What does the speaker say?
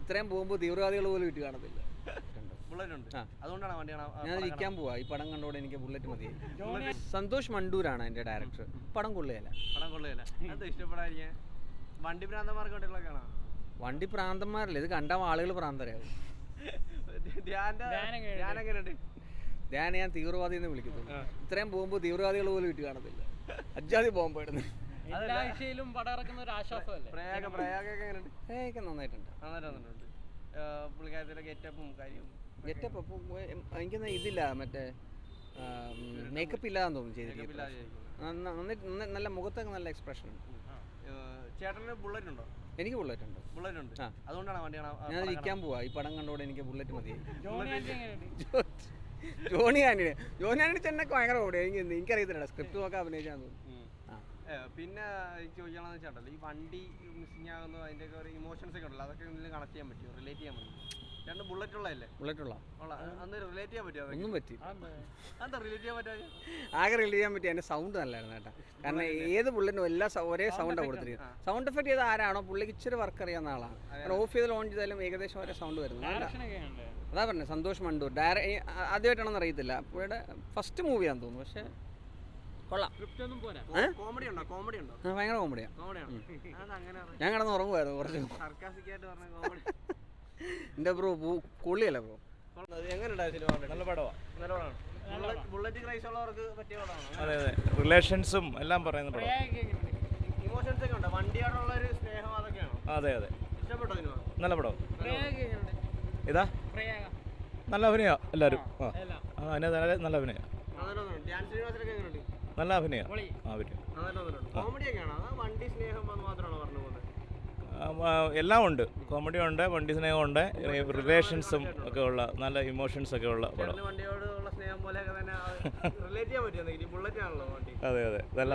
ഇത്രയും പോകുമ്പോൾ തീവ്രവാദികൾ പോലും ഇട്ട് കാണത്തില്ല. ഞാൻ വിൽക്കാൻ പോവാ. ഈ പടം കണ്ടോടെ എനിക്ക് ബുള്ളറ്റ് മതി. സന്തോഷ് മണ്ടൂരാണ് എൻ്റെ ഡയറക്ടർ. പടം കൊള്ളുകയല്ല. വണ്ടി പ്രാന്തന്മാരല്ലേ, ഇത് കണ്ട ആളുകൾ പ്രാന്തരാകും. ധ്യാന ഞാൻ തീവ്രവാദി എന്ന് വിളിക്കുന്നു. ഇത്രയും പോകുമ്പോൾ തീവ്രവാദികൾ പോലും ഇട്ട് കാണത്തില്ല. അജാതി ബോംബായിരുന്നു. നന്നായിട്ടുണ്ട്. ഗെറ്റപ്പ് എനിക്കൊന്നും ഇതില്ല, മറ്റേ മേക്കപ്പ് ഇല്ലാന്ന് തോന്നുന്നു ചെയ്തിരിക്കുന്നത്. നല്ല മുഖത്തൊക്കെ നല്ല എക്സ്പ്രഷൻ ഉണ്ട്. എനിക്ക് ബുള്ളറ്റ് ഉണ്ട്. ഞാൻ വിൽക്കാൻ പോവാ. ഈ പടം കണ്ടോടെ എനിക്ക് ബുള്ളറ്റ് മതി. ജോണി ആന്റണി ചെന്നൊക്കെ ഭയങ്കര ഓടി. എനിക്കറിയത്തില്ല, സ്ക്രിപ്റ്റ് നോക്കാൻ അഭിനയിച്ചാന്ന് തോന്നുന്നു. പിന്നെ ചോദിക്കണമെന്ന് വെച്ചാൽ ഈ വണ്ടി മിസ്സിംഗ് ആകുന്നത് അതിൻ്റെ ഒരു ഇമോഷൻസ് ഒക്കെ ഉണ്ടല്ലോ, അതൊക്കെ കണക്ട് ചെയ്യാൻ പറ്റുമോ, റിലേറ്റ് ചെയ്യാൻ പറ്റും? രണ്ട് ബുള്ളറ്റ് ഉള്ളതല്ലേ? ബുള്ളറ്റുള്ള അന്ന് റിലേറ്റ് ചെയ്യാൻ പറ്റുമോ? ഒന്നും പറ്റി. എന്താ റിലേറ്റ് ചെയ്യാൻ പറ്റാ? ആകെ റിലേറ്റ് ചെയ്യാൻ പറ്റിയ എൻ്റെ സൗണ്ട് നല്ലതായിരുന്നു കേട്ടോ. കാരണം ഏത് ബുള്ളറ്റിനും എല്ലാ ഒരേ സൗണ്ടാണ് കൊടുത്തിരിക്കുന്നത്. സൗണ്ട് എഫക്ട് ചെയ്ത ആരാണോ പുള്ളിക്ക് ഇച്ചിരി വർക്ക് അറിയാവുന്ന ആളാണ്. ഓഫ് ചെയ്ത് ഓൺ ചെയ്താലും ഏകദേശം ഒരേ സൗണ്ട് വരുന്നു. അതാ പറഞ്ഞത്, സന്തോഷ് മണ്ടൂർ ആദ്യമായിട്ടാണെന്ന് അറിയത്തില്ല. പുള്ളിയുടെ ഫസ്റ്റ് മൂവിയാന്ന് തോന്നുന്നു. പക്ഷേ കൊള്ളാം. ഭയങ്കര കോമഡിയാണ്. ഞാൻ കിടന്ന് ഉറങ്ങുമായിരുന്നു കുറച്ച്. എന്റെ ബ്രോ കൊള്ളിയല്ല ബ്രോ. നല്ല പടമാണ്. ബുള്ളറ്റ് ക്രൈസ് ഉള്ളവർക്ക് പറ്റിയ പടമാണ്. അതെ അതെ, റിലേഷൻസും എല്ലാം പറയുന്ന പടം. ഇമോഷൻസ് ഒക്കെ ഉണ്ട്, വണ്ടിയോടുള്ള ഒരു സ്നേഹം അതൊക്കെയാണോ? അതെ അതെ, ഇഷ്ടപ്പെട്ടോ സിനിമ? നല്ല പടം. ഇതാ നല്ല അഭിനയ എല്ലാവരും. നല്ല അഭിനയ. നല്ല അഭിനയ. എല്ലാം ഉണ്ട്. കോമഡി ഉണ്ട്, വണ്ടി സ്നേഹം ഉണ്ട്, റിലേഷൻസും ഒക്കെ ഉള്ള നല്ല ഇമോഷൻസ് ഒക്കെ ഉള്ള പടം. വണ്ടിയോടുള്ള സ്നേഹം പോലെ തന്നെ റിലേറ്റ് ചെയ്യാൻ പറ്റും. അതെ അതെ, നല്ല